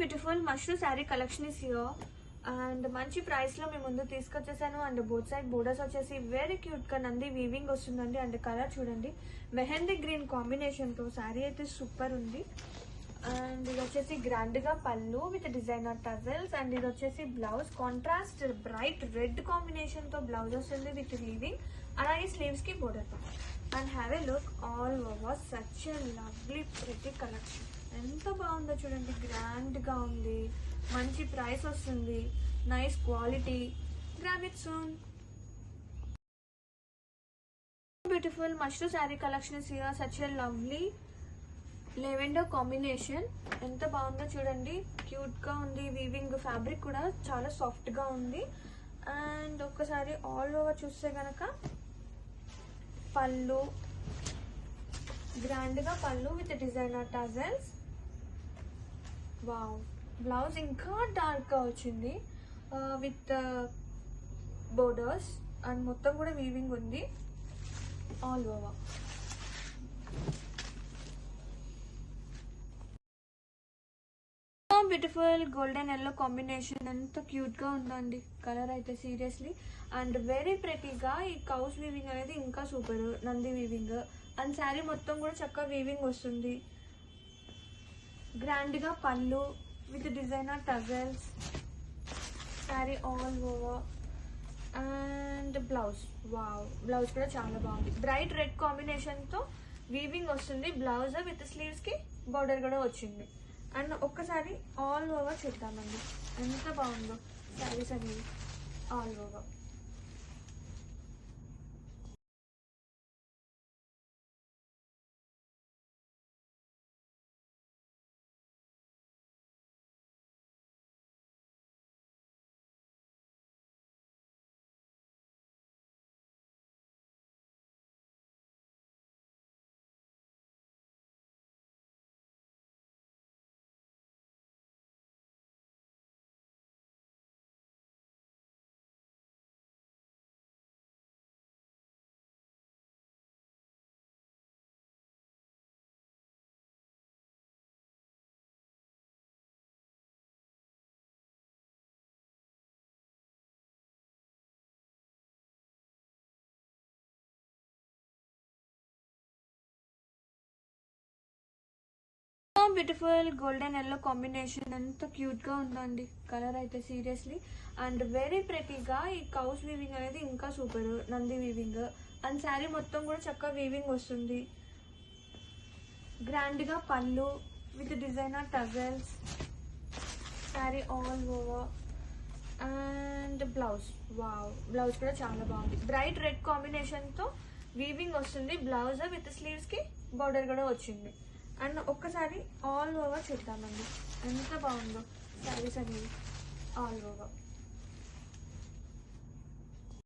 Beautiful mashru sari collection is here and మంచి price లో మేము ముందు తీసుకొచ్చేసాను. అండ్ బోత్ సైడ్ బోర్డర్స్ వచ్చేసి వెరీ క్యూట్ గా నంది వీవింగ్ వస్తుందండి. అండ్ కలర్ చూడండి, మెహందీ గ్రీన్ కాంబినేషన్ తో శారీ అయితే సూపర్ ఉంది. అండ్ ఇది వచ్చేసి గ్రాండ్ గా పళ్ళు విత్ డిజైనర్ టజల్స్. అండ్ ఇది వచ్చేసి blouse contrast bright red combination తో బ్లౌజ్ వస్తుంది విత్ వీవింగ్, అలాగే స్లీవ్స్ కి border. And have a look all over such a lovely pretty collection. ఎంత బాగుందో చూడండి, గ్రాండ్ గా ఉంది, మంచి ప్రైస్ వస్తుంది, nice quality. Grab it soon. Beautiful mashru sari collection is here. Such a lovely lavender combination. ఎంత బాగుందో చూడండి, క్యూట్ గా ఉంది. వీవింగ్ ఫ్యాబ్రిక్ కూడా చాలా సాఫ్ట్ గా ఉంది. అండ్ ఒక్కసారి ఆల్ ఓవర్ చూస్తే గనక పళ్ళు గ్రాండ్ గా పళ్ళు with designer tassels. Wow, blouse ఇంకా డార్క్ గా వచ్చింది విత్ బోర్డర్స్. అండ్ మొత్తం కూడా వీవింగ్ ఉంది all over. Beautiful golden yellow combination. ఎంత క్యూట్ గా ఉందండి కలర్ అయితే సీరియస్లీ. అండ్ వెరీ ప్రెటీగా ఈ కౌస్ వీవింగ్ అనేది ఇంకా super, Nandi weaving. And sari మొత్తం కూడా చక్కగా వీవింగ్ వస్తుంది. గ్రాండ్ గా పళ్ళు with designer tassels, sari all over. And blouse, wow, blouse కూడా చాలా బాగుంది. బ్రైట్ రెడ్ కాంబినేషన్ తో వీవింగ్ వస్తుంది. బ్లౌజ్ విత్ స్లీవ్స్ కి బార్డర్ కూడా వచ్చింది. అండ్ ఒక్కసారి ఆల్ ఓవర్ చూద్దామండి, ఎంత బాగుందో శారీస్ అనేవి all over. Beautiful golden yellow combination. ఎంత క్యూట్ గా ఉందండి కలర్ అయితే సీరియస్లీ. అండ్ వెరీ ప్రెటీగా ఈ కౌస్ వీవింగ్ అనేది ఇంకా super, Nandi weaving. And sari మొత్తం కూడా చక్కగా వీవింగ్ వస్తుంది. గ్రాండ్ గా పళ్ళు with designer tassels, sari all over. And blouse, wow, blouse కూడా చాలా బాగుంది. బ్రైట్ రెడ్ కాంబినేషన్ తో వీవింగ్ వస్తుంది. బ్లౌజ్ విత్ స్లీవ్స్ కి బార్డర్ కూడా వచ్చింది. అండ్ ఒక్కసారి ఆల్ ఓవర్ చూద్దామండి, ఎంత బాగుందో శారీస్ అనేవి ఆల్ ఓవర్.